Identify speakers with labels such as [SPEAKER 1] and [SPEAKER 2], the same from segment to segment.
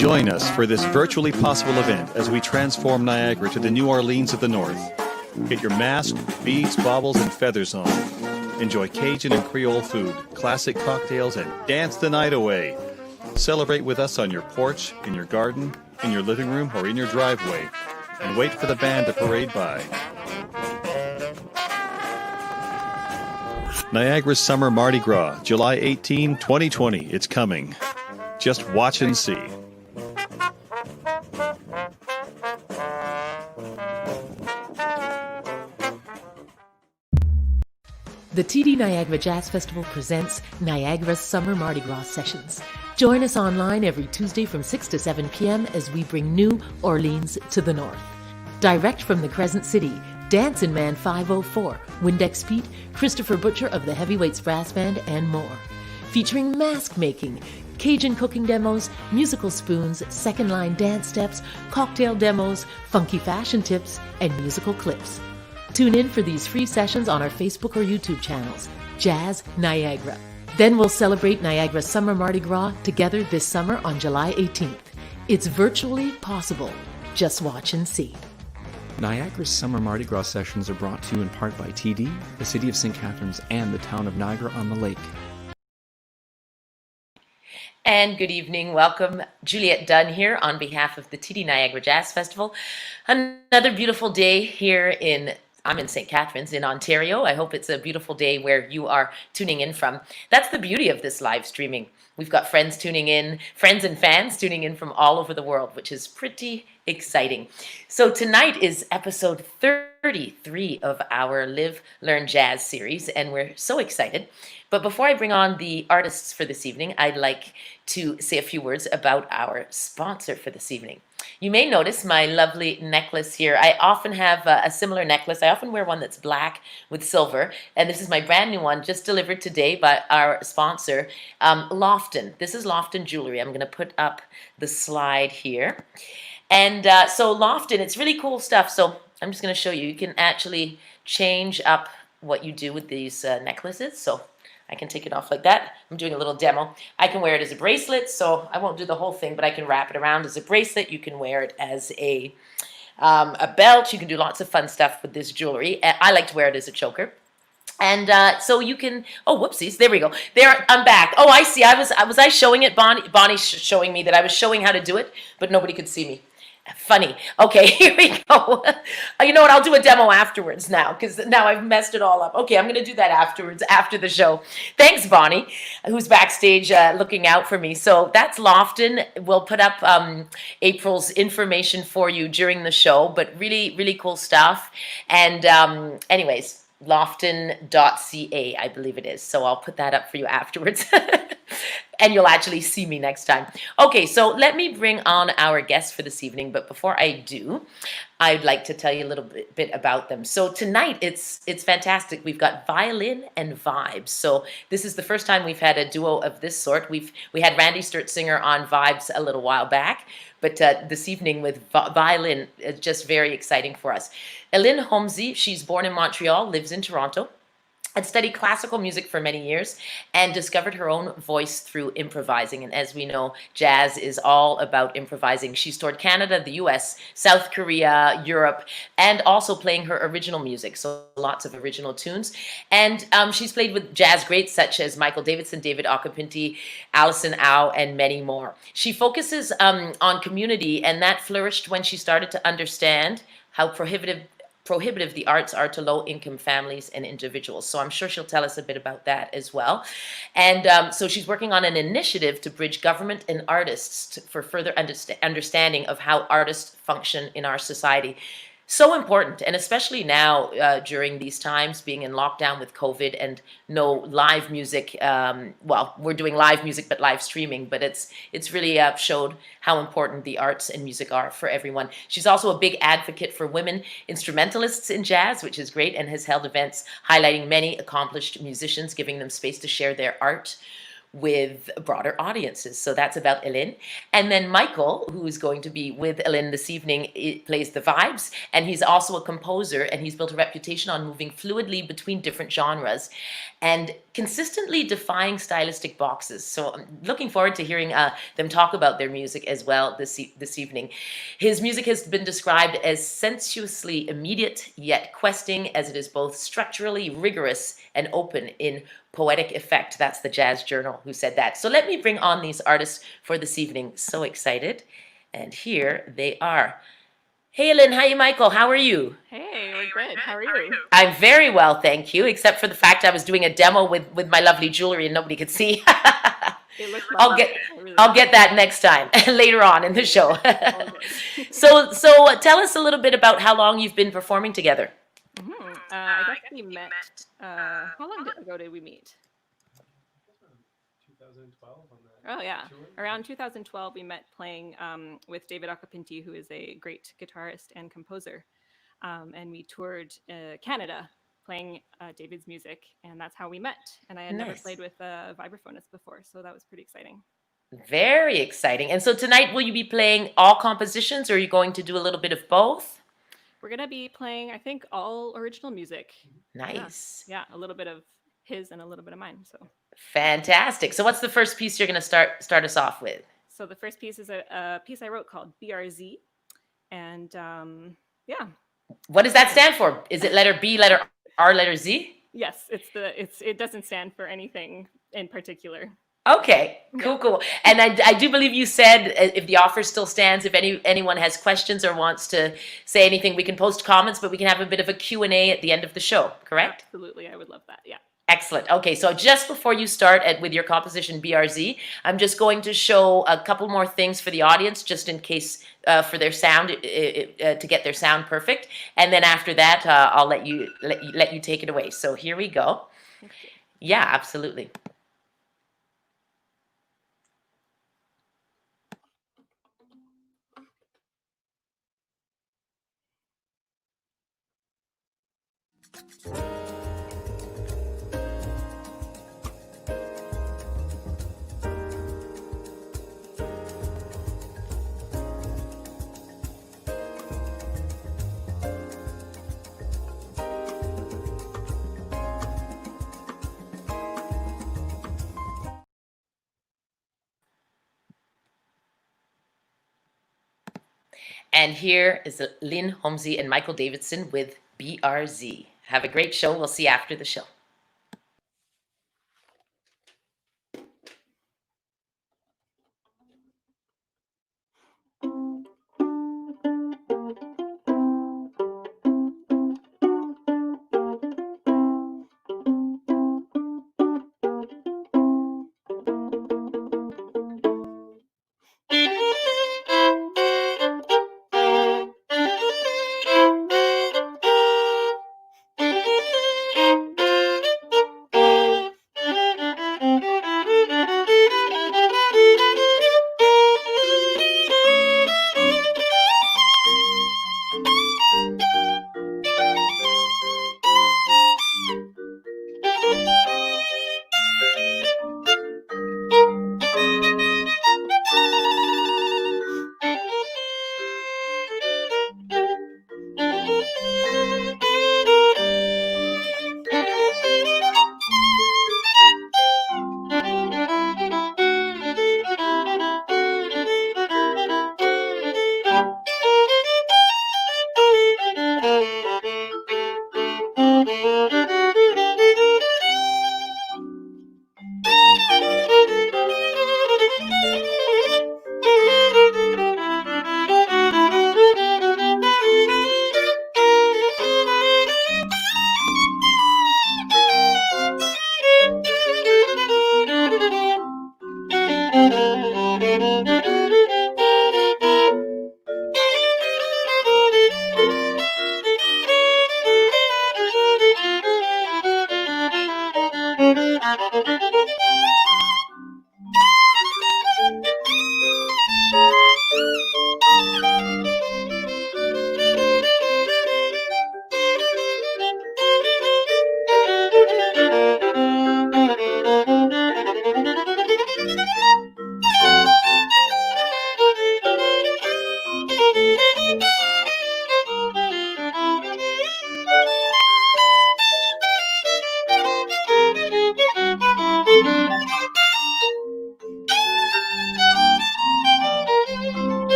[SPEAKER 1] Join us for this virtually possible event as we transform Niagara to the New Orleans of the North. Get your mask, beads, baubles, and feathers on. Enjoy Cajun and Creole food, classic cocktails, and dance the night away. Celebrate with us on your porch, in your garden, in your living room, or in your driveway. And wait for the band to parade by. Niagara's Summer Mardi Gras, July 18, 2020. It's coming. Just watch and see.
[SPEAKER 2] The TD Niagara Jazz Festival presents Niagara's Summer Mardi Gras Sessions. Join us online every Tuesday from 6 to 7 p.m. as we bring New Orleans to the north. Direct from the Crescent City, Dancin' Man 504, Windex Pete, Christopher Butcher of the Heavyweights Brass Band, and more. Featuring mask making, Cajun cooking demos, musical spoons, second line dance steps, cocktail demos, funky fashion tips, and musical clips. Tune in for these free sessions on our Facebook or YouTube channels, Jazz Niagara. Then we'll celebrate Niagara's Summer Mardi Gras together this summer on July 18th. It's virtually possible. Just watch and see.
[SPEAKER 3] Niagara's Summer Mardi Gras sessions are brought to you in part by TD, the City of St. Catharines, and the town of Niagara-on-the-Lake.
[SPEAKER 4] And good evening. Welcome. Juliette Dunn here on behalf of the TD Niagara Jazz Festival. Another beautiful day here I'm in St. Catharines in Ontario. I hope it's a beautiful day where you are tuning in from. That's the beauty of this live streaming. We've got friends tuning in, friends and fans tuning in from all over the world, which is pretty exciting. So tonight is episode 33 of our Live, Learn, Jazz series, and we're so excited. But before I bring on the artists for this evening, I'd like to say a few words about our sponsor for this evening. You may notice my lovely necklace here. I often have a similar necklace. I often wear one that's black with silver, and this is my brand new one, just delivered today by our sponsor, Lofton. This is Lofton Jewelry. I'm going to put up the slide here. And so Lofton, it's really cool stuff. So I'm just going to show you. You can actually change up what you do with these necklaces. So I can take it off like that. I'm doing a little demo. I can wear it as a bracelet, so I won't do the whole thing, but I can wrap it around as a bracelet. You can wear it as a belt. You can do lots of fun stuff with this jewelry. I like to wear it as a choker. And so you can, oh, whoopsies, there we go. There, I'm back. Oh, I see. Was I showing it? Bonnie's showing me that I was showing how to do it, but nobody could see me. Funny. Okay, here we go. You know what? I'll do a demo afterwards now because now I've messed it all up. Okay, I'm going to do that afterwards, after the show. Thanks, Bonnie, who's backstage looking out for me. So that's Lofton. We'll put up April's information for you during the show, but really, really cool stuff. And anyways, Lofton.ca, I believe it is. So I'll put that up for you afterwards. And you'll actually see me next time. Okay, so let me bring on our guests for this evening. But before I do, I'd like to tell you a little bit about them. So tonight, it's fantastic. We've got violin and vibes. So this is the first time we've had a duo of this sort. We had Randy Sturtsinger on vibes a little while back. But this evening with violin is just very exciting for us. Aline Homzy, she's born in Montreal, lives in Toronto, and studied classical music for many years and discovered her own voice through improvising. And as we know, jazz is all about improvising. She's toured Canada, the US, South Korea, Europe, and also playing her original music. So lots of original tunes. And she's played with jazz greats such as Michael Davidson, David Occhipinti, Allison, and many more. She focuses on community, and that flourished when she started to understand how prohibitive the arts are to low-income families and individuals. So I'm sure she'll tell us a bit about that as well. And so she's working on an initiative to bridge government and artists for further understanding of how artists function in our society. So important, and especially now during these times, being in lockdown with COVID and no live music. Well, we're doing live music, but live streaming. But it's really showed how important the arts and music are for everyone. She's also a big advocate for women instrumentalists in jazz, which is great, and has held events highlighting many accomplished musicians, giving them space to share their art with broader audiences. So that's about Aline. And then Michael, who is going to be with Aline this evening, plays the vibes, and he's also a composer, and he's built a reputation on moving fluidly between different genres and consistently defying stylistic boxes. So I'm looking forward to hearing them talk about their music as well this evening. His music has been described as sensuously immediate, yet questing, as it is both structurally rigorous and open in poetic effect. That's the Jazz Journal who said that. So let me bring on these artists for this evening. So excited. And here they are. Hey, Aline. Hi, Michael. How are you?
[SPEAKER 5] Hey, we're good. How are you?
[SPEAKER 4] I'm very well, thank you, except for the fact I was doing a demo with my lovely jewelry and nobody could see.
[SPEAKER 5] It looks
[SPEAKER 4] I'll
[SPEAKER 5] lovely.
[SPEAKER 4] get
[SPEAKER 5] Really
[SPEAKER 4] I'll get that next time, later on in the show. So tell us a little bit about how long you've been performing together.
[SPEAKER 5] I guess we met. How long ago did we meet?
[SPEAKER 6] 2012 on that.
[SPEAKER 5] Oh yeah,
[SPEAKER 6] tour.
[SPEAKER 5] around 2012 we met playing with David Occhipinti, who is a great guitarist and composer, and we toured Canada playing David's music, and that's how we met. And I had never
[SPEAKER 4] Nice.
[SPEAKER 5] played with a vibraphonist before, so that was pretty exciting.
[SPEAKER 4] Very exciting. And so tonight, will you be playing all compositions, or are you going to do a little bit of both?
[SPEAKER 5] We're gonna be playing, I think, all original music.
[SPEAKER 4] Nice.
[SPEAKER 5] Yeah, a little bit of his and a little bit of mine.
[SPEAKER 4] Fantastic. So what's the first piece you're going to start us off with?
[SPEAKER 5] So the first piece is a piece I wrote called BRZ, and yeah.
[SPEAKER 4] What does that stand for? Is it letter B, letter R, letter Z?
[SPEAKER 5] Yes, it doesn't stand for anything in particular.
[SPEAKER 4] Okay, cool. And I do believe you said if the offer still stands, if anyone has questions or wants to say anything, we can post comments, but we can have a bit of a Q&A at the end of the show, correct?
[SPEAKER 5] Absolutely, I would love that, yeah.
[SPEAKER 4] Excellent. Okay, so just before you start with your composition BRZ, I'm just going to show a couple more things for the audience, just in case for their sound, to get their sound perfect. And then after that, I'll let you take it away. So here we go. Yeah, absolutely. And here is Aline Homzy and Michael Davidson with BRZ. Have a great show. We'll see you after the show.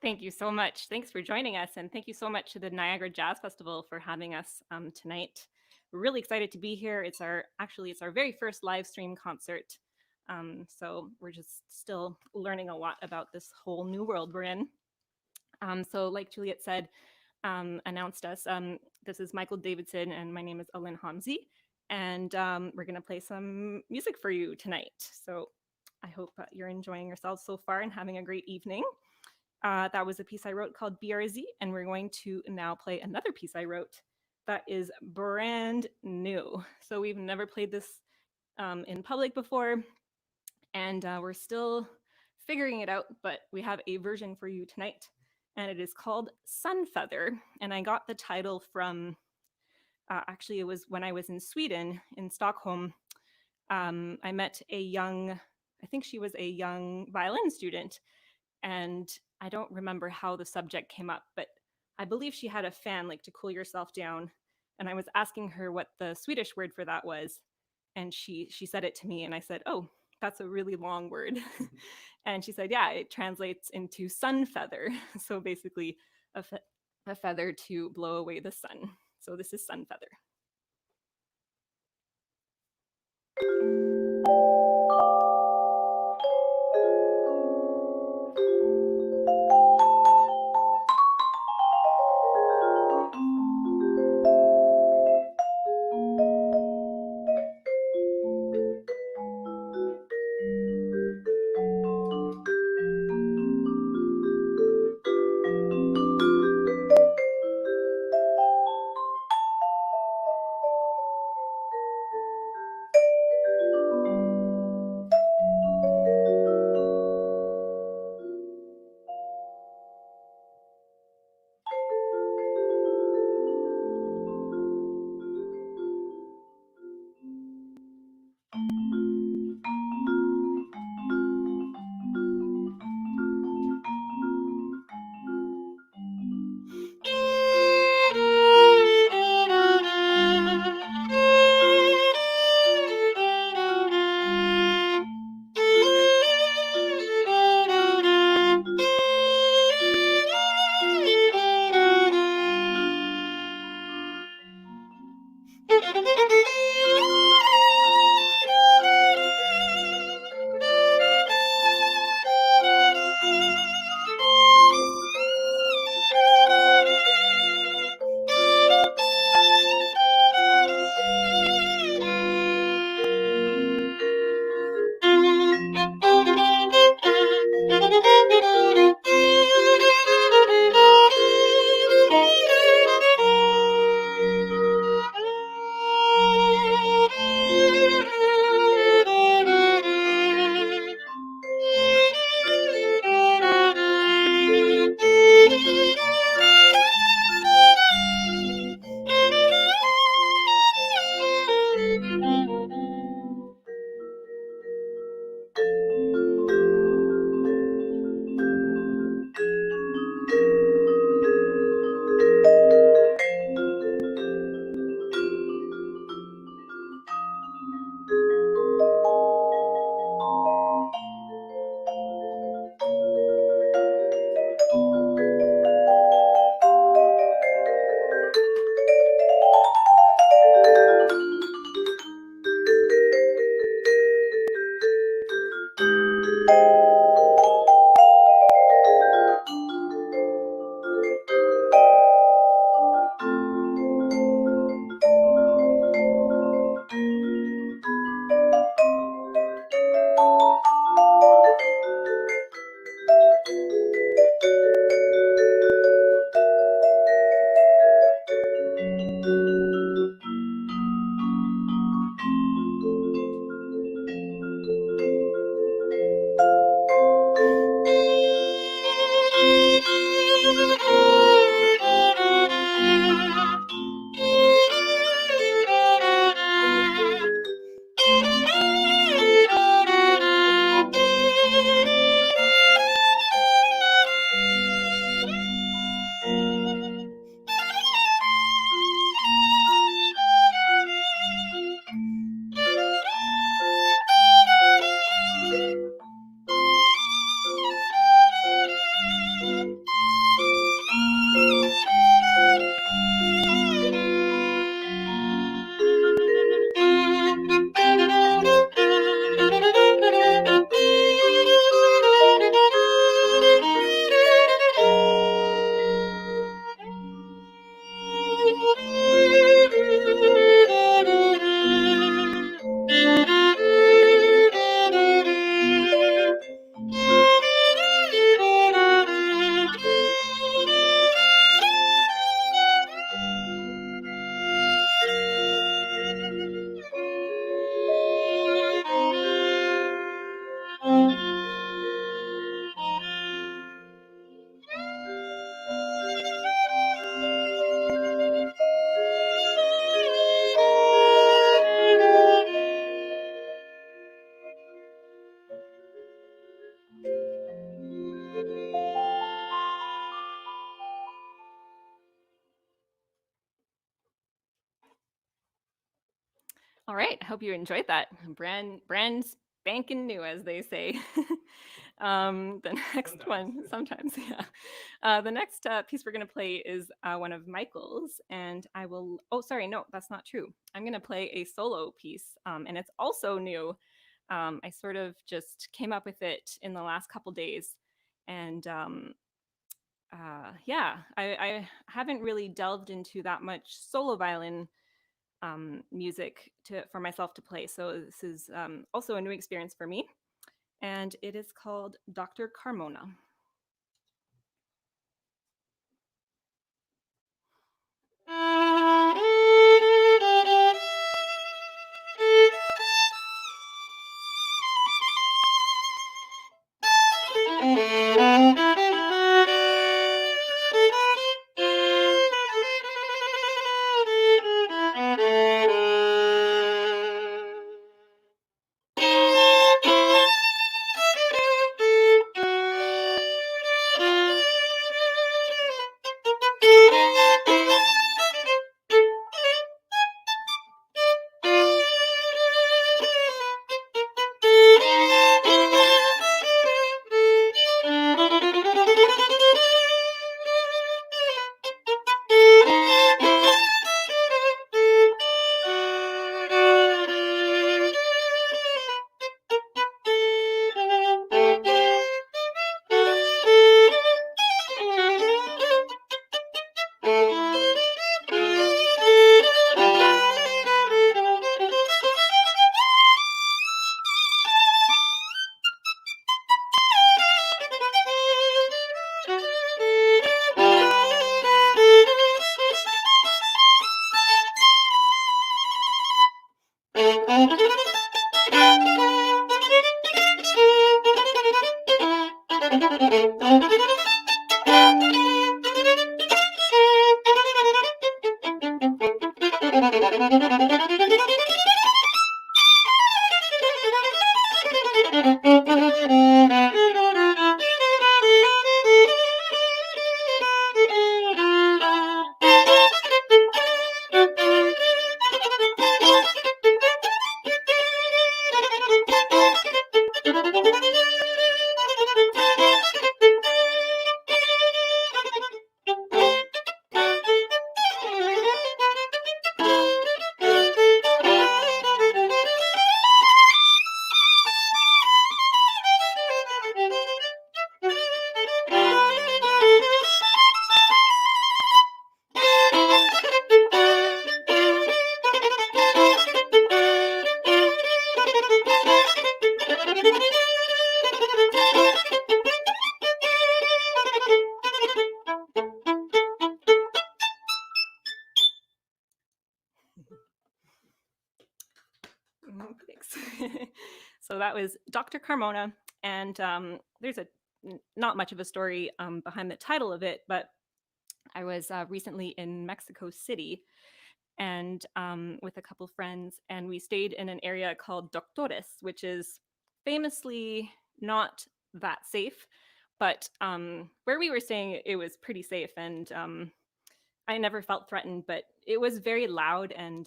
[SPEAKER 5] Thank you so much. Thanks for joining us. And thank you so much to the Niagara Jazz Festival for having us tonight. We're really excited to be here. It's our very first live stream concert. So we're just still learning a lot about this whole new world we're in. So like Juliet said, announced us, this is Michael Davidson and my name is Aline Homzy. And we're going to play some music for you tonight. So I hope you're enjoying yourselves so far and having a great evening. That was a piece I wrote called BRZ, and we're going to now play another piece I wrote that is brand new. So we've never played this in public before, and we're still figuring it out, but we have a version for you tonight, and it is called Sunfeather. And I got the title from, actually it was when I was in Sweden, in Stockholm. I met a young, I think she was a young violin student, and I don't remember how the subject came up, but I believe she had a fan, like to cool yourself down. And I was asking her what the Swedish word for that was. And she said it to me, and I said, oh, that's a really long word. And she said, yeah, it translates into sun feather. So basically a feather to blow away the sun. So this is sun feather. hope you enjoyed that. Brand spanking new, as they say. The next one, sometimes, yeah. The next piece we're going to play is one of Michael's, and I will. Oh, sorry, no, that's not true. I'm going to play a solo piece, and it's also new. I sort of just came up with it in the last couple days, and yeah, I haven't really delved into that much solo violin music for myself to play. So this is also a new experience for me, and it is called Dr. Carmona. Thanks. So that was Dr. Carmona, and there's not much of a story behind the title of it, but I was recently in Mexico City and with a couple friends, and we stayed in an area called Doctores, which is famously not that safe, but where we were staying, it was pretty safe, and I never felt threatened, but it was very loud, and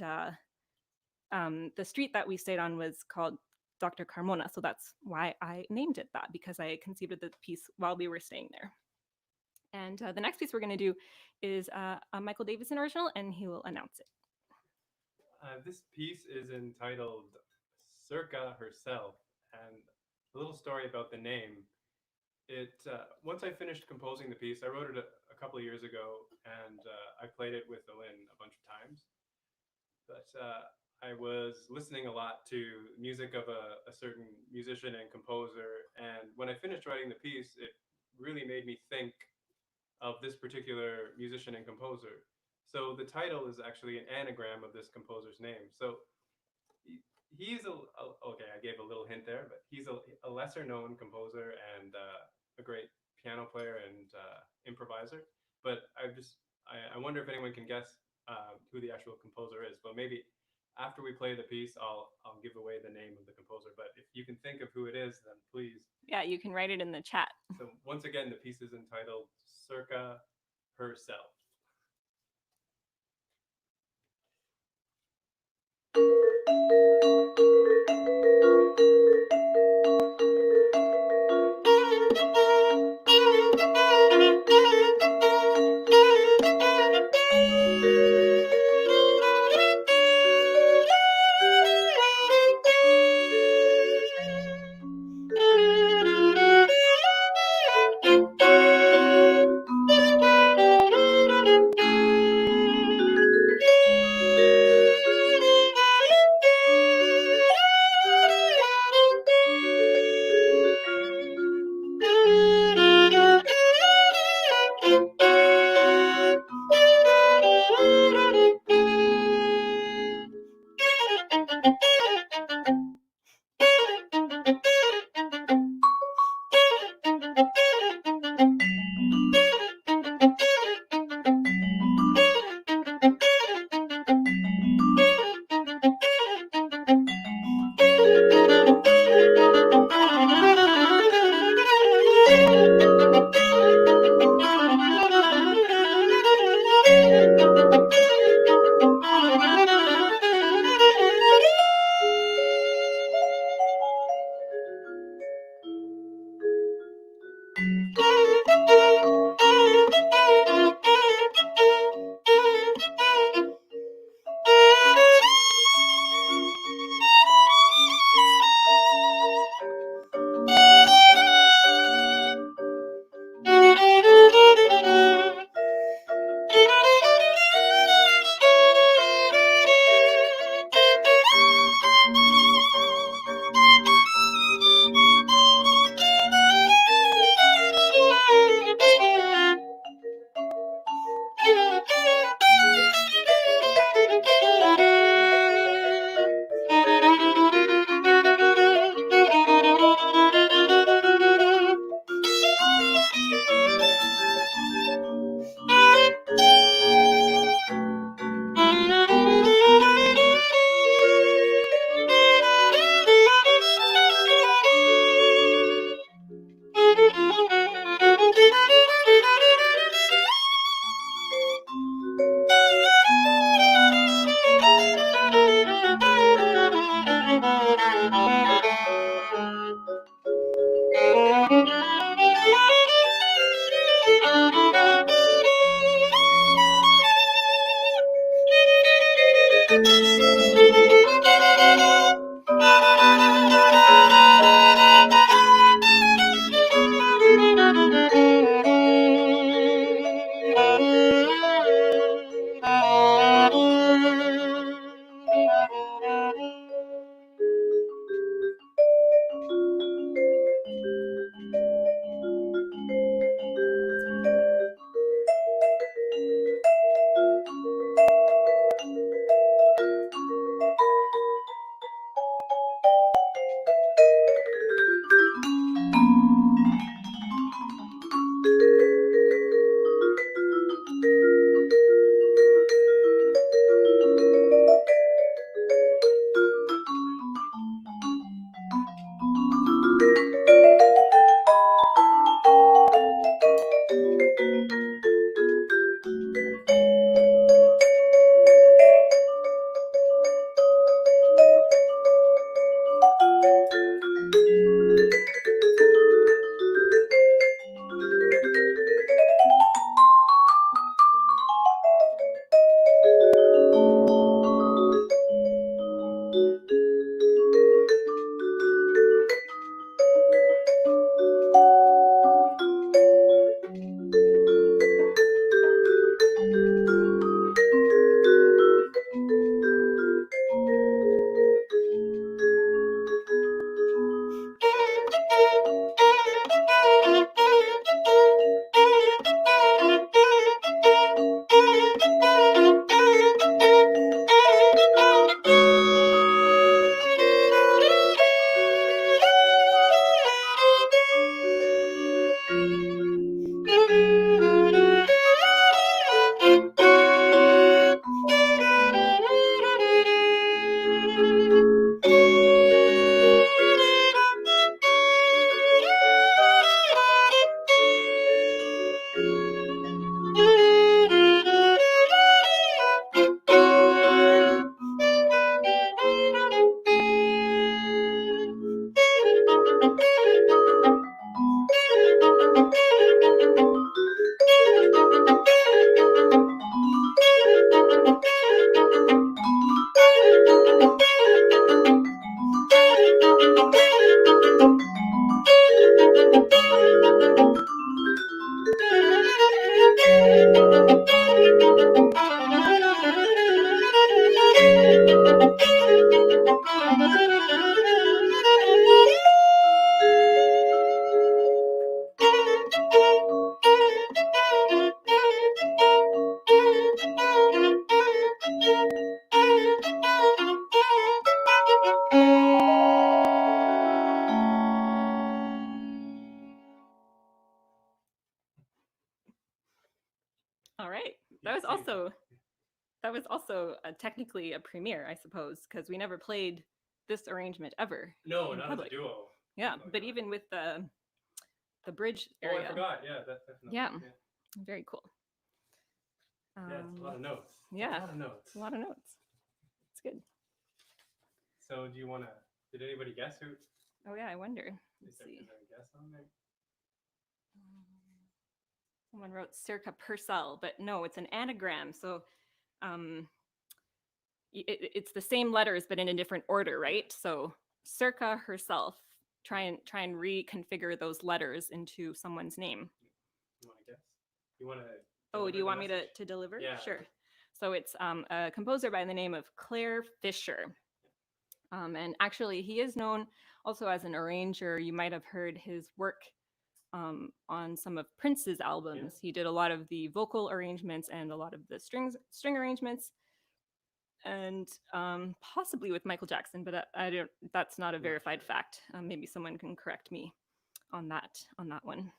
[SPEAKER 5] the street that we stayed on was called Dr. Carmona, so that's why I named it that, because I conceived of the piece while we were staying there. And the next piece we're going to do is a Michael Davidson original, and he will announce it.
[SPEAKER 6] This piece is entitled Circa Herself, and a little story about the name. Once I finished composing the piece, I wrote it a couple of years ago, and I played it with Aline a bunch of times. But I was listening a lot to music of a certain musician and composer, and when I finished writing the piece, it really made me think of this particular musician and composer. So the title is actually an anagram of this composer's name. So he's okay, I gave a little hint there, but he's a lesser known composer and a great piano player and improviser. But I wonder if anyone can guess who the actual composer is. But maybe after we play the piece, I'll give away the name of the composer. But if you can think of who it is, then please.
[SPEAKER 5] Yeah, you can write it in the chat.
[SPEAKER 6] So once again, the piece is entitled Circa Herself.
[SPEAKER 5] that was
[SPEAKER 6] See,
[SPEAKER 5] also technically a premiere, I suppose, because we never played this arrangement ever
[SPEAKER 6] no,
[SPEAKER 5] in
[SPEAKER 6] not
[SPEAKER 5] public.
[SPEAKER 6] as a duo.
[SPEAKER 5] Yeah,
[SPEAKER 6] Definitely
[SPEAKER 5] but
[SPEAKER 6] not.
[SPEAKER 5] even with the bridge
[SPEAKER 6] Oh,
[SPEAKER 5] area.
[SPEAKER 6] I forgot. Yeah, that definitely.
[SPEAKER 5] Yeah. Very cool.
[SPEAKER 6] Yeah, it's a lot of notes.
[SPEAKER 5] Yeah,
[SPEAKER 6] a lot of notes.
[SPEAKER 5] a lot of notes. It's good.
[SPEAKER 6] So, do you want to? Did anybody guess who?
[SPEAKER 5] Oh yeah, I wonder.
[SPEAKER 6] Is
[SPEAKER 5] Let's
[SPEAKER 6] there
[SPEAKER 5] see.
[SPEAKER 6] a guess on there?
[SPEAKER 5] Someone wrote Circa Purcell, but no, it's an anagram. So it's the same letters, but in a different order, right? So Circa herself. Try and reconfigure those letters into someone's name.
[SPEAKER 6] You want to guess? You want to?
[SPEAKER 5] Oh, do you want me to deliver?
[SPEAKER 6] Yeah.
[SPEAKER 5] Sure. So it's a composer by the name of Claire Fisher. And actually, he is known also as an arranger. You might have heard his work on some of Prince's albums. He did a lot of the vocal arrangements and a lot of the string arrangements, and possibly with Michael Jackson, but I don't. That's not a verified fact. Maybe someone can correct me on that one.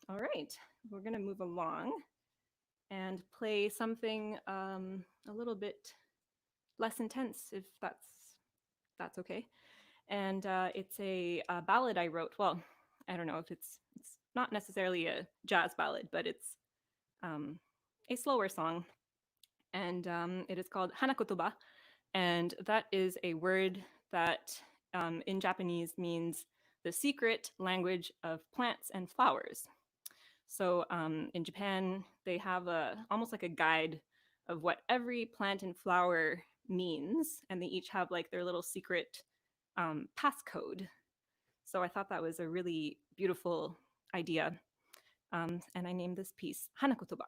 [SPEAKER 5] All right, we're gonna move along and play something a little bit less intense, if that's okay. And it's a ballad I wrote. Well, I don't know if it's not necessarily a jazz ballad, but it's a slower song, and it is called Hanako Tuba, and that is a word that in Japanese means the secret language of plants and flowers. So in Japan, they have almost like a guide of what every plant and flower means, and they each have like their little secret passcode. So I thought that was a really beautiful idea, and I named this piece Hanako Tuba.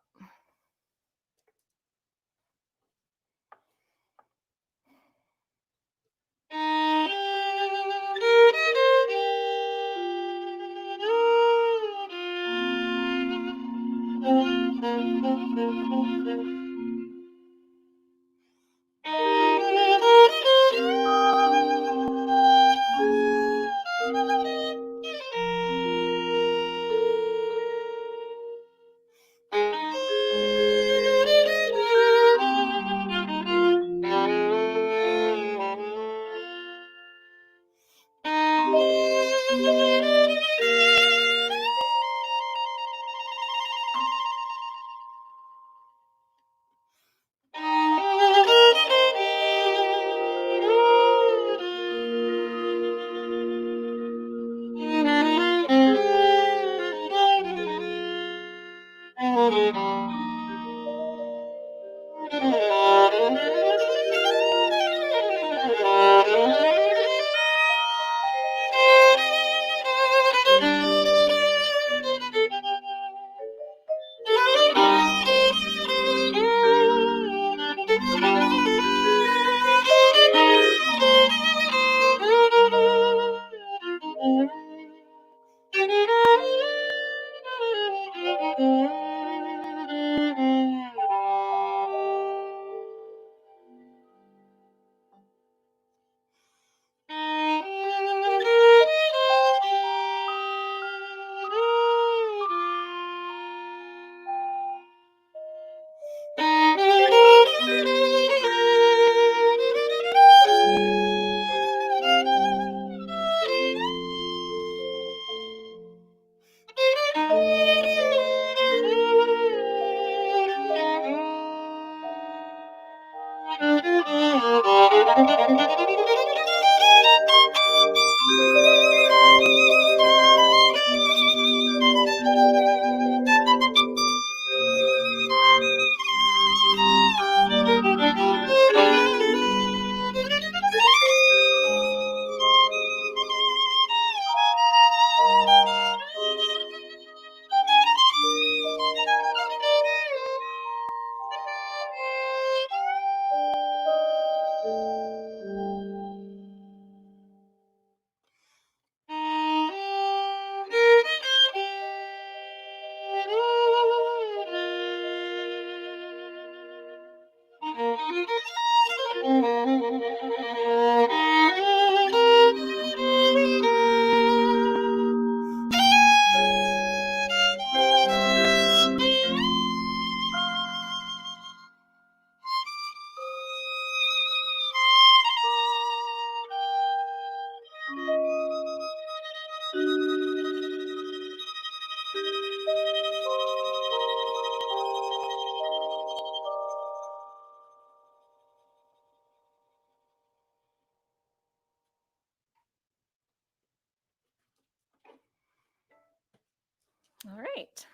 [SPEAKER 5] All right.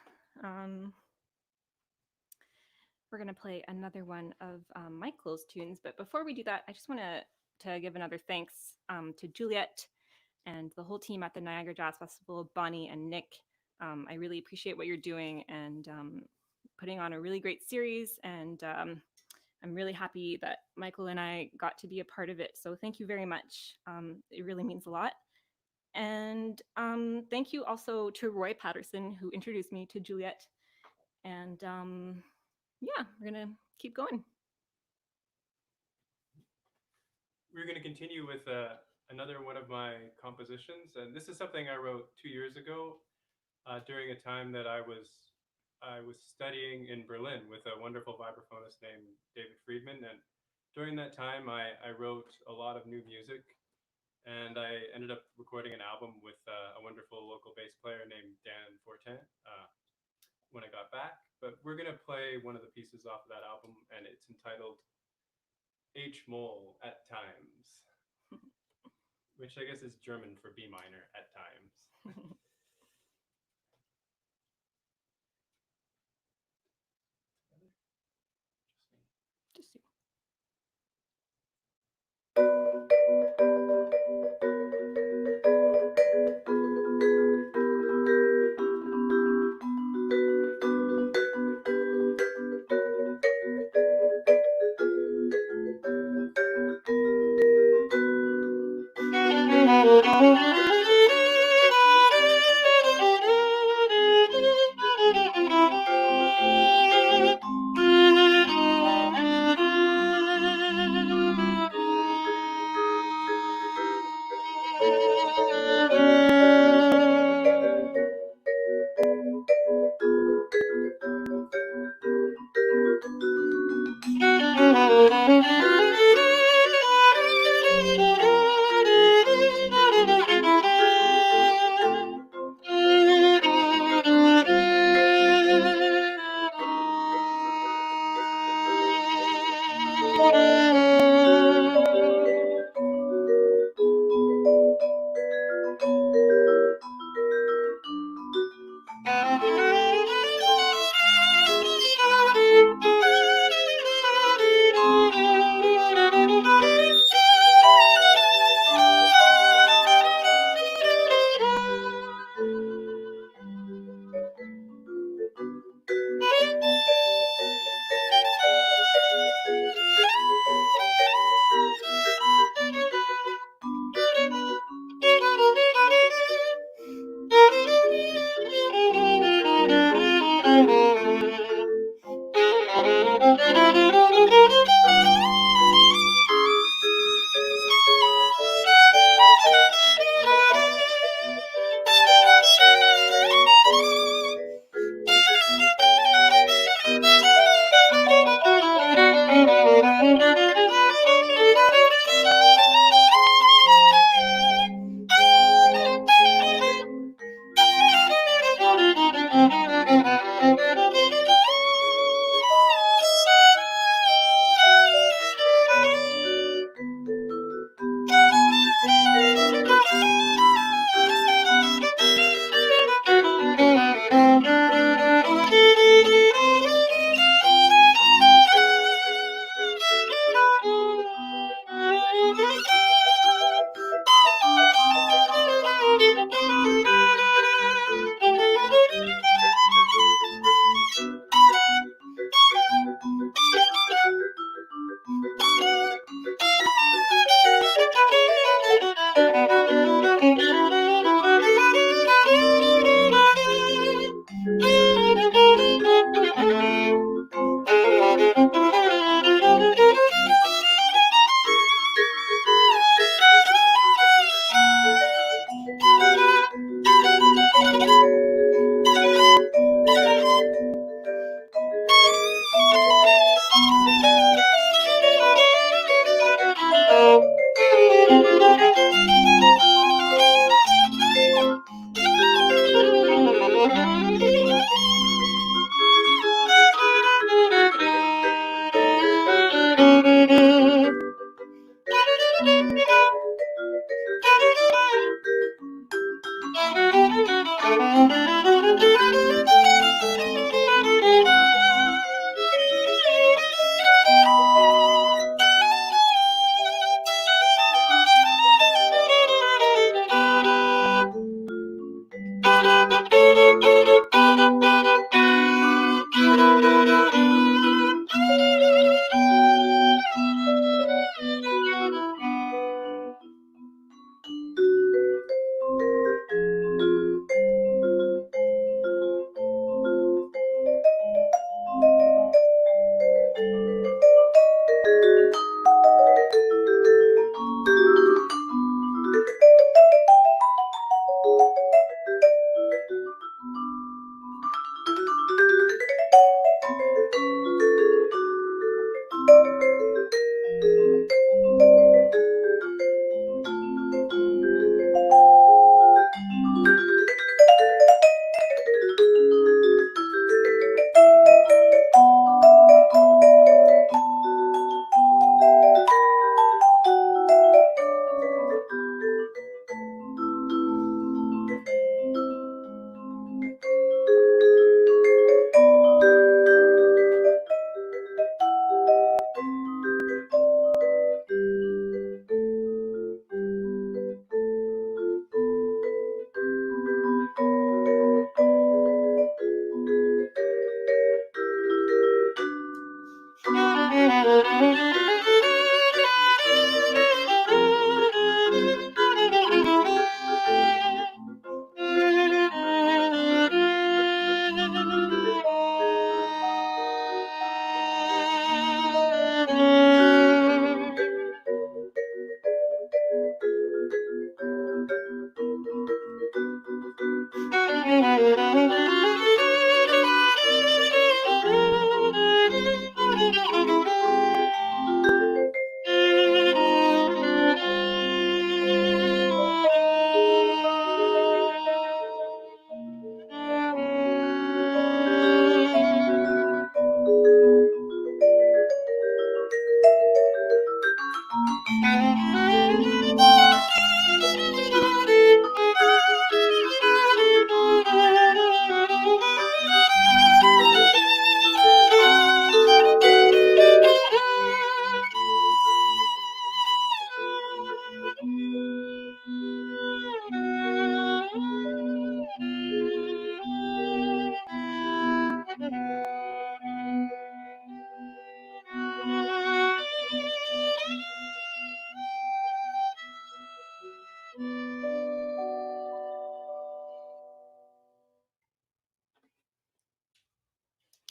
[SPEAKER 5] We're going to play another one of Michael's tunes. But before we do that, I just want to give another thanks to Juliet and the whole team at the Niagara Jazz Festival, Bonnie and Nick. I really appreciate what you're doing and putting on a really great series. And I'm really happy that Michael and I got to be a part of it. So thank you very much. It really means a lot. And thank you also to Roy Patterson, who introduced me to Juliet. And yeah, we're going to keep going.
[SPEAKER 6] We're going to continue with another one of my compositions. And this is something I wrote 2 years ago during a time that I was studying in Berlin with a wonderful vibraphonist named David Friedman. And during that time, I wrote a lot of new music. And I ended up recording an album with a wonderful local bass player named Dan Fortin when I got back. But we're going to play one of the pieces off of that album, and it's entitled H-Moll at Times, which I guess is German for B minor at times.
[SPEAKER 5] Just see.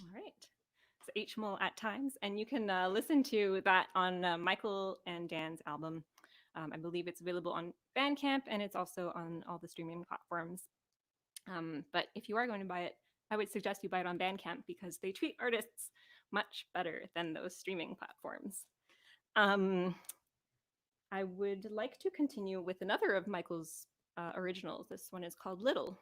[SPEAKER 5] All right. So H-Mole at Times. And you can listen to that on Michael and Dan's album. I believe it's available on Bandcamp, and it's also on all the streaming platforms. But if you are going to buy it, I would suggest you buy it on Bandcamp because they treat artists much better than those streaming platforms. I would like to continue with another of Michael's originals. This one is called Little.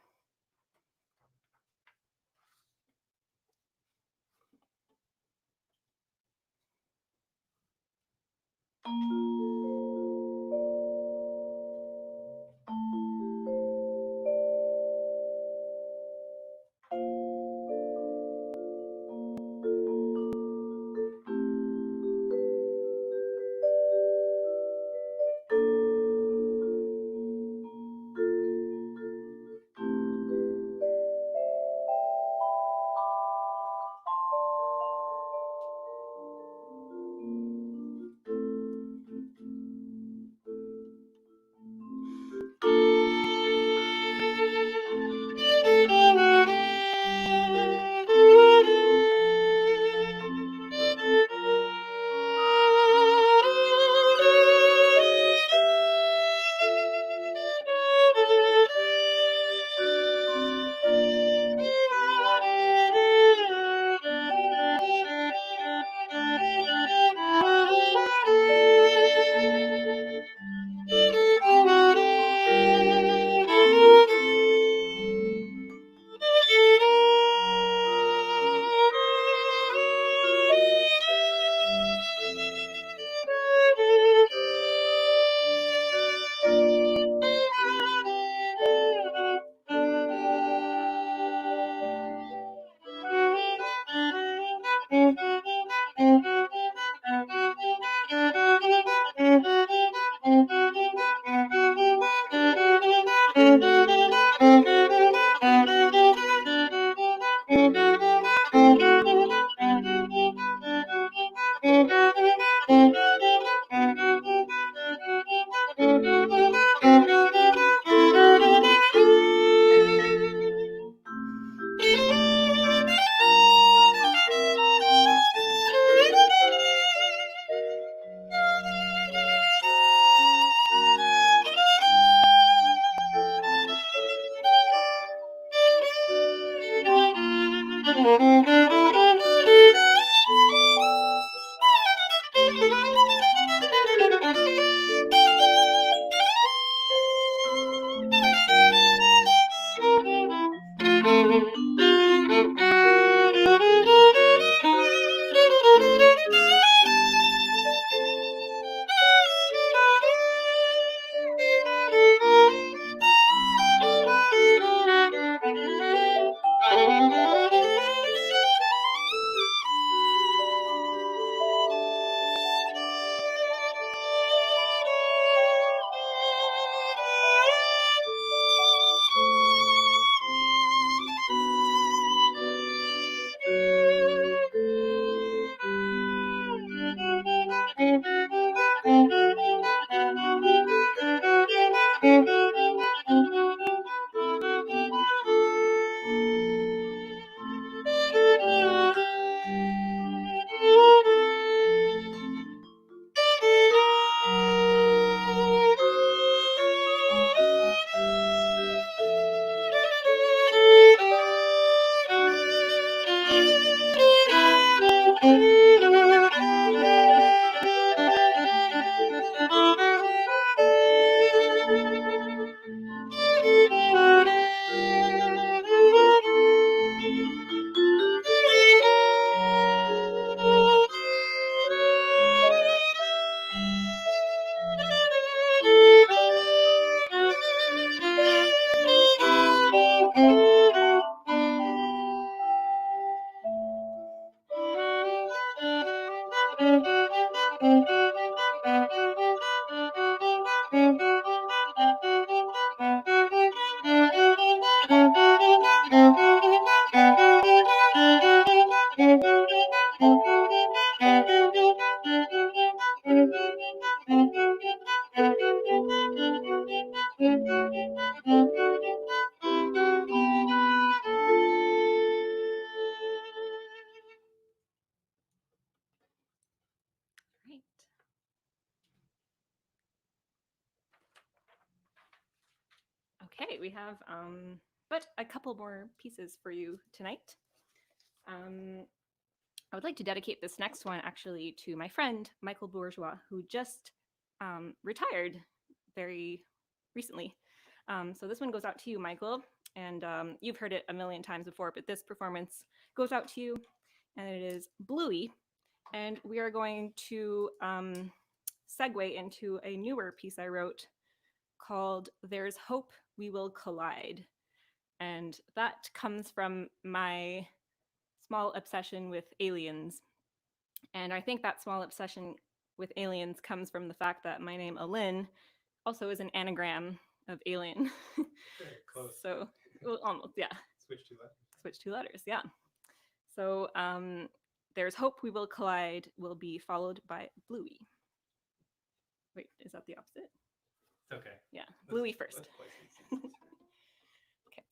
[SPEAKER 5] Great. Okay, we have but a couple more pieces for you tonight. I would like to dedicate this next one actually to my friend Michael Bourgeois, who just retired very recently. So this one goes out to you, Michael, and you've heard it a million times before, but this performance goes out to you, and it is Bluey, and we are going to segue into a newer piece I wrote called There's Hope We Will Collide. And that comes from my small obsession with aliens. And I think that small obsession with aliens comes from the fact that my name, Aline, also is an anagram of alien.
[SPEAKER 6] Very close.
[SPEAKER 5] So, well, almost, yeah.
[SPEAKER 6] Switch 2 letters.
[SPEAKER 5] Switch 2 letters, yeah. So, There's Hope We Will Collide will be followed by Bluey. Wait, is that the opposite?
[SPEAKER 6] It's okay.
[SPEAKER 5] Yeah, Bluey first.
[SPEAKER 6] Let's play some sequences.
[SPEAKER 5] Okay.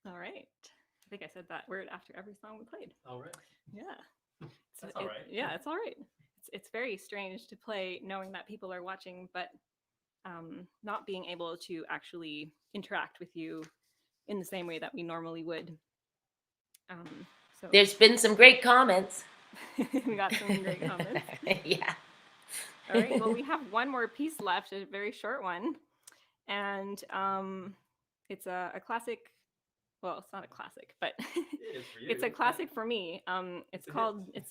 [SPEAKER 5] All right. I think I said that word after every song we played.
[SPEAKER 6] All right.
[SPEAKER 5] Yeah.
[SPEAKER 6] That's all right.
[SPEAKER 5] Yeah, it's all right. It's very strange to play knowing that people are watching, but not being able to actually interact with you in the same way that we normally would. So
[SPEAKER 4] There's been some great comments.
[SPEAKER 5] we got some great comments.
[SPEAKER 4] Yeah.
[SPEAKER 5] All right. Well, we have one more piece left, a very short one, and it's a classic. Well, it's not a classic, but
[SPEAKER 6] It is for you.
[SPEAKER 5] it's a classic for me.
[SPEAKER 6] It's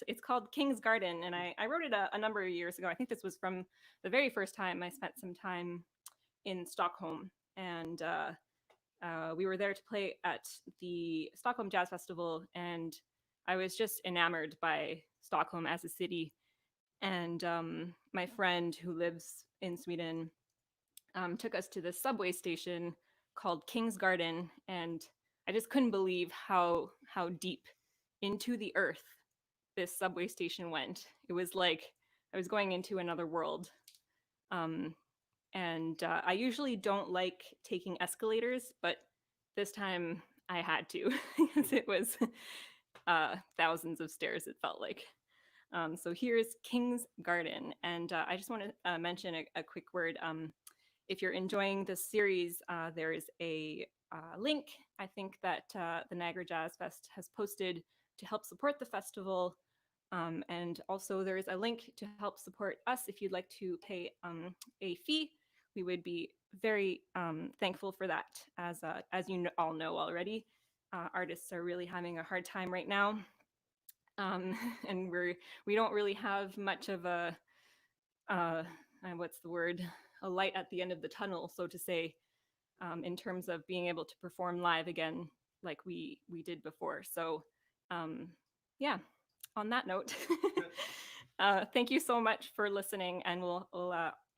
[SPEAKER 5] It's called King's Garden, and I wrote it a number of years ago. I think this was from the very first time I spent some time in Stockholm, and we were there to play at the Stockholm Jazz Festival, and I was just enamored by Stockholm as a city. And my friend who lives in Sweden took us to this subway station called King's Garden, and I just couldn't believe how deep into the earth this subway station went. It was like I was going into another world. And I usually don't like taking escalators, but this time I had to because it was thousands of stairs, it felt like. So here's King's Garden. And I just want to mention a quick word. If you're enjoying this series, there is a link, I think, that the Niagara Jazz Fest has posted to help support the festival. And also there is a link to help support us if you'd like to pay a fee. We would be very thankful for that, as you all know already. artists are really having a hard time right now. And we don't really have much of a what's the word, a light at the end of the tunnel, so to say, in terms of being able to perform live again like we did before. So yeah, on that note, thank you so much for listening, and we'll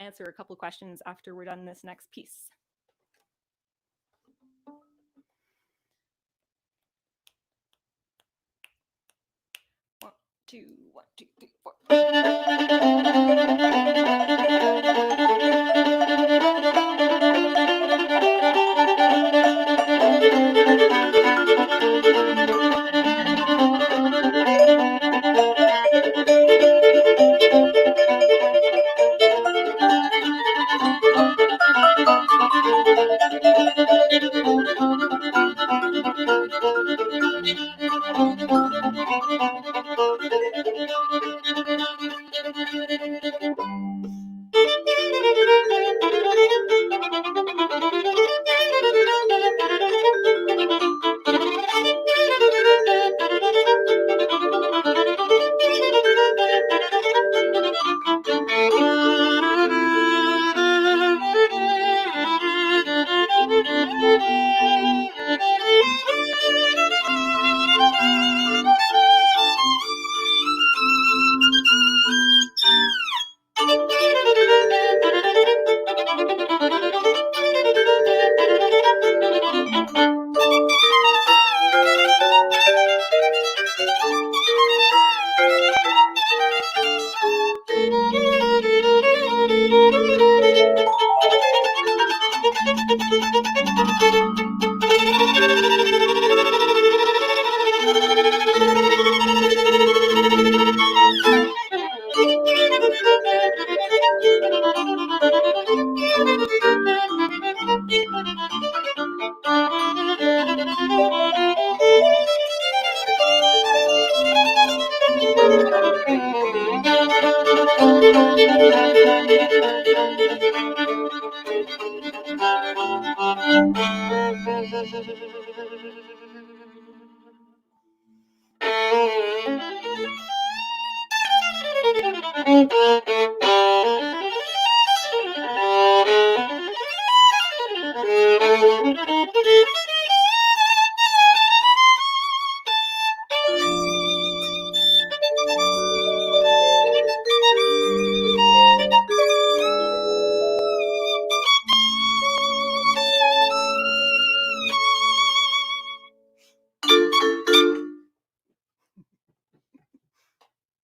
[SPEAKER 5] answer a couple questions after we're done this next piece. One, two, 3, 4.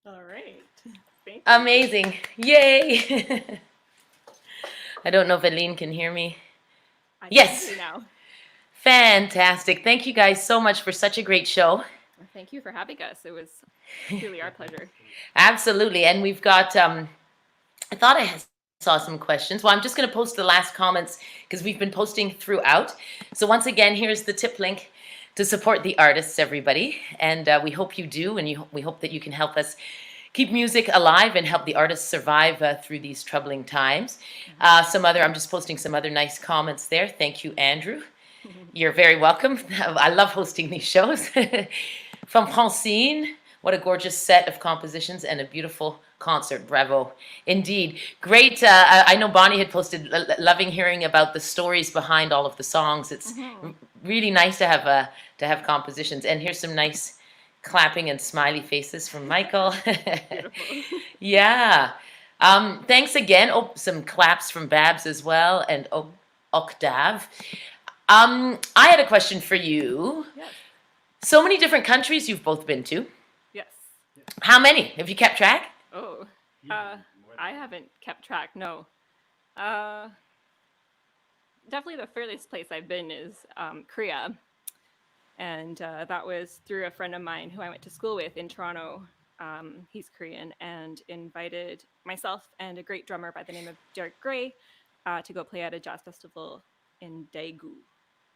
[SPEAKER 5] All right. Thank you.
[SPEAKER 4] Amazing. Yay. I don't know if Aline can hear me.
[SPEAKER 5] I can
[SPEAKER 4] Yes.
[SPEAKER 5] hear you now.
[SPEAKER 4] Fantastic. Thank you guys so much for such a great show.
[SPEAKER 5] Thank you for having us. It was truly our pleasure.
[SPEAKER 4] Absolutely. And we've got, I thought I saw some questions. Well, I'm just going to post the last comments because we've been posting throughout. So once again, here's the tip link to support the artists, everybody. And we hope you do. And we hope that you can help us keep music alive and help the artists survive through these troubling times. I'm just posting some other nice comments there. Thank you, Andrew. You're very welcome. I love hosting these shows. From Francine, what a gorgeous set of compositions and a beautiful concert. Bravo. Indeed. Great. I know Bonnie had posted, loving hearing about the stories behind all of the songs. It's really nice to have compositions. And here's some nice clapping and smiley faces from Michael. Yeah. Thanks again. Oh, some claps from Babs as well, and Octave. I had a question for you.
[SPEAKER 5] Yes.
[SPEAKER 4] So many different countries you've both been to.
[SPEAKER 5] Yes.
[SPEAKER 4] How many? Have you kept track?
[SPEAKER 5] Oh, I haven't kept track. No. Definitely the furthest place I've been is Korea. And that was through a friend of mine who I went to school with in Toronto. He's Korean, and invited myself and a great drummer by the name of Derek Gray to go play at a jazz festival in Daegu.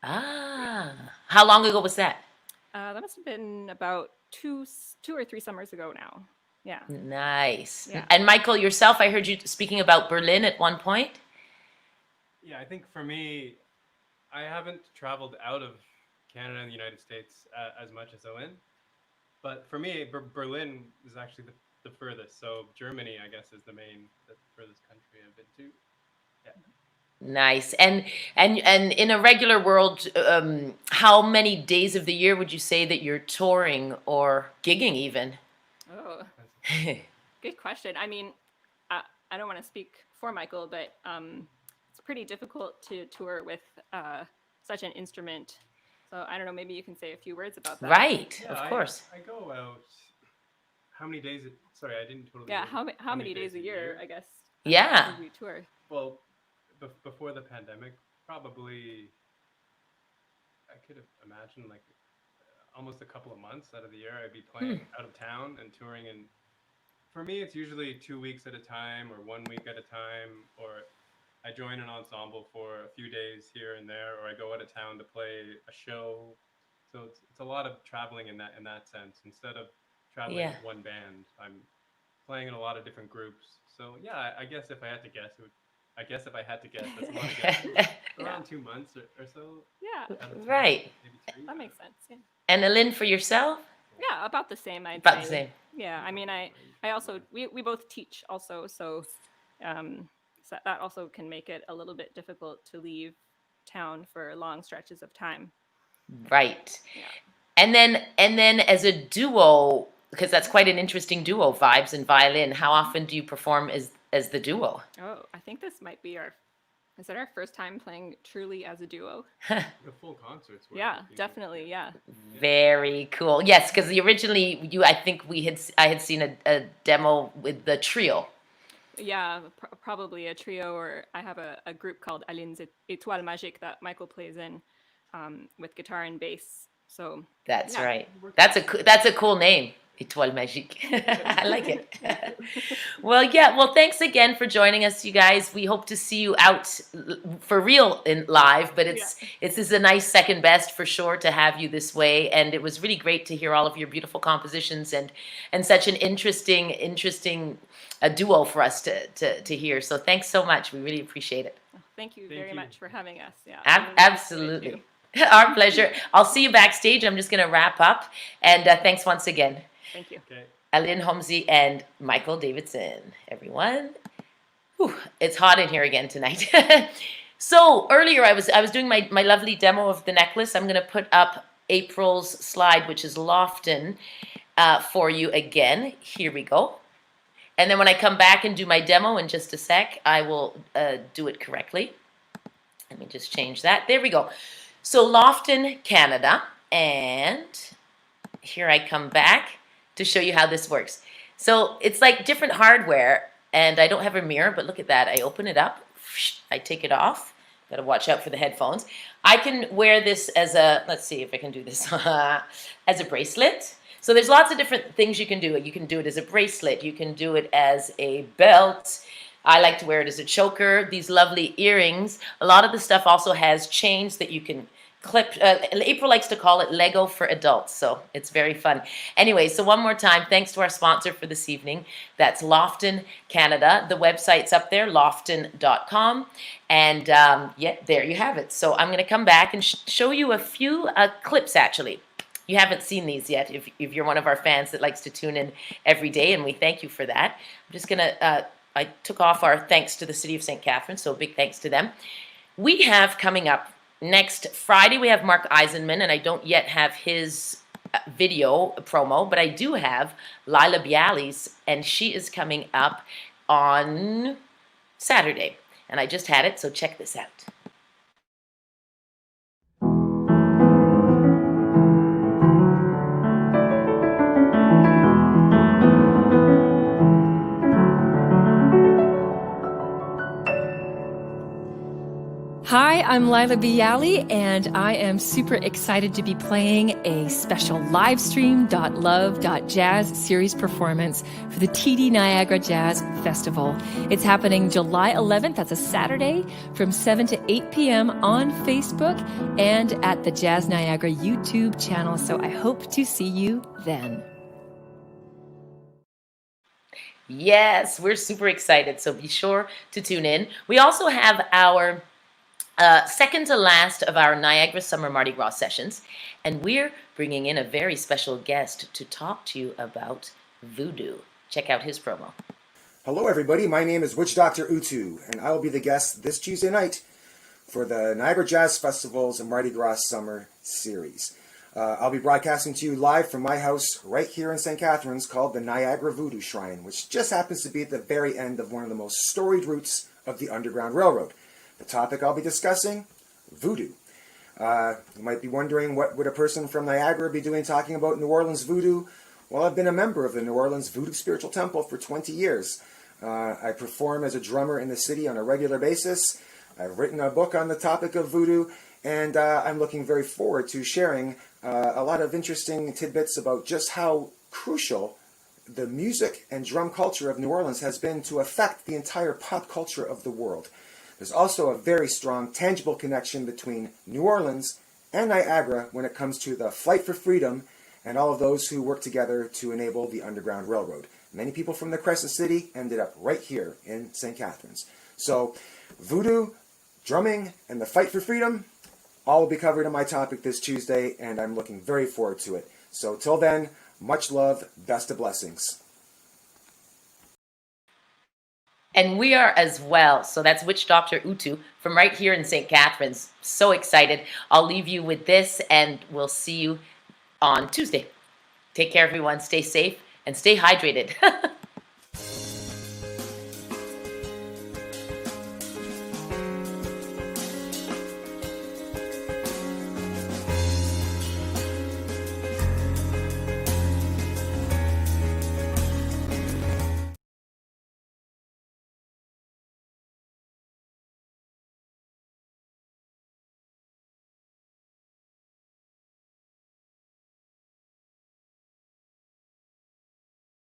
[SPEAKER 4] How long ago was that?
[SPEAKER 5] That must have been about two or three summers ago now. Yeah.
[SPEAKER 4] Nice.
[SPEAKER 5] Yeah.
[SPEAKER 4] And Michael, yourself, I heard you speaking about Berlin at one point.
[SPEAKER 6] Yeah, I think for me, I haven't traveled out of Canada and the United States as much as Aline. But for me, Berlin is actually the furthest. So Germany, I guess, is the furthest country I've been to. Yeah.
[SPEAKER 4] Nice. And in a regular world, how many days of the year would you say that you're touring or gigging even?
[SPEAKER 5] Oh, good question. I mean, I don't want to speak for Michael, but it's pretty difficult to tour with such an instrument. So I don't know, maybe you can say a few words about that.
[SPEAKER 4] Right,
[SPEAKER 6] Yeah,
[SPEAKER 4] of course.
[SPEAKER 6] I go out. How many days? Sorry, I didn't totally.
[SPEAKER 5] Yeah, how many days a year, I guess?
[SPEAKER 4] Yeah.
[SPEAKER 5] We tour.
[SPEAKER 6] Well, before the pandemic, probably I could have imagined like almost a couple of months out of the year I'd be playing out of town and touring. And for me, it's usually 2 weeks at a time or 1 week at a time, or I join an ensemble for a few days here and there, or I go out of town to play a show. So it's a lot of traveling in that sense. Instead of traveling with one band, I'm playing in a lot of different groups. So yeah, I guess if I had to guess, that's a lot of guess. Around 2 months or so.
[SPEAKER 5] Yeah.
[SPEAKER 4] Right.
[SPEAKER 6] Maybe 3.
[SPEAKER 5] That makes sense. Yeah.
[SPEAKER 4] And Aline, for yourself?
[SPEAKER 5] Yeah, about the same, I'd
[SPEAKER 4] About
[SPEAKER 5] say.
[SPEAKER 4] the same.
[SPEAKER 5] Yeah, I mean, I also, we both teach also, so that also can make it a little bit difficult to leave town for long stretches of time.
[SPEAKER 4] Right.
[SPEAKER 5] Yeah.
[SPEAKER 4] And then as a duo, because that's quite an interesting duo, vibes and violin, how often do you perform as the duo?
[SPEAKER 5] Oh, I think this might be is it our first time playing truly as a duo?
[SPEAKER 6] The full concerts.
[SPEAKER 5] Yeah, definitely, yeah.
[SPEAKER 4] Very cool. Yes, because originally I had seen a demo with the trio.
[SPEAKER 5] Yeah, probably a trio, or I have a group called Aline's Étoile Magique that Michael plays in with guitar and bass. So
[SPEAKER 4] that's right. That's a cool name. Étoile Magique. I like it. Well, thanks again for joining us, you guys. We hope to see you out for real in live, but this is a nice second best for sure to have you this way. And it was really great to hear all of your beautiful compositions and such an interesting duo for us to hear. So thanks so much. We really appreciate it.
[SPEAKER 5] Thank you very much for having us. Yeah,
[SPEAKER 4] absolutely. Our pleasure. I'll see you backstage. I'm just going to wrap up. And thanks once again.
[SPEAKER 5] Thank you.
[SPEAKER 6] Okay.
[SPEAKER 4] Aline Homzy and Michael Davidson, everyone. Whew, it's hot in here again tonight. So earlier I was doing my lovely demo of the necklace. I'm going to put up April's slide, which is Lofton, for you again. Here we go. And then when I come back and do my demo in just a sec, I will do it correctly. Let me just change that. There we go. So Lofton, Canada. And here I come back to show you how this works. So it's like different hardware, and I don't have a mirror, but look at that. I open it up, I take it off. Gotta watch out for the headphones. I can wear this as let's see if I can do this, as a bracelet. So there's lots of different things you can do. You can do it as a bracelet. You can do it as a belt. I like to wear it as a choker. These lovely earrings. A lot of the stuff also has chains that you can clip. April likes to call it Lego for adults, so it's very fun. Anyway, so one more time, thanks to our sponsor for this evening. That's Lofton, Canada. The website's up there, lofton.com. And there you have it. So I'm going to come back and show you a few clips, actually. You haven't seen these yet if you're one of our fans that likes to tune in every day, and we thank you for that. I'm just going to, I took off our thanks to the City of St. Catharines, so big thanks to them. We have coming up next Friday, we have Mark Eisenman, and I don't yet have his video promo, but I do have Lila Bialy's, and she is coming up on Saturday. And I just had it, so check this out.
[SPEAKER 7] Hi, I'm Lila Bialy, and I am super excited to be playing a special LIVEstream.LOVE.JAZZ.Series performance for the TD Niagara Jazz Festival. It's happening July 11th, that's a Saturday, from 7 to 8 p.m. on Facebook and at the Jazz Niagara YouTube channel, so I hope to see you then.
[SPEAKER 4] Yes, we're super excited, so be sure to tune in. We also have our second to last of our Niagara Summer Mardi Gras sessions, and we're bringing in a very special guest to talk to you about voodoo. Check out his promo.
[SPEAKER 8] Hello everybody, my name is Witch Dr. Utu, and I will be the guest this Tuesday night for the Niagara Jazz Festival's Mardi Gras Summer Series. I'll be broadcasting to you live from my house right here in St. Catharines called the Niagara Voodoo Shrine, which just happens to be at the very end of one of the most storied routes of the Underground Railroad. The topic I'll be discussing, voodoo. You might be wondering, what would a person from Niagara be doing talking about New Orleans voodoo? Well, I've been a member of the New Orleans Voodoo Spiritual Temple for 20 years. I perform as a drummer in the city on a regular basis. I've written a book on the topic of voodoo, and I'm looking very forward to sharing a lot of interesting tidbits about just how crucial the music and drum culture of New Orleans has been to affect the entire pop culture of the world. There's also a very strong, tangible connection between New Orleans and Niagara when it comes to the fight for freedom and all of those who work together to enable the Underground Railroad. Many people from the Crescent City ended up right here in St. Catharines. So, voodoo, drumming, and the fight for freedom, all will be covered in my topic this Tuesday, and I'm looking very forward to it. So, till then, much love, best of blessings.
[SPEAKER 4] And we are as well. So that's Witch Dr. Utu from right here in St. Catharines. So excited. I'll leave you with this, and we'll see you on Tuesday. Take care, everyone. Stay safe and stay hydrated.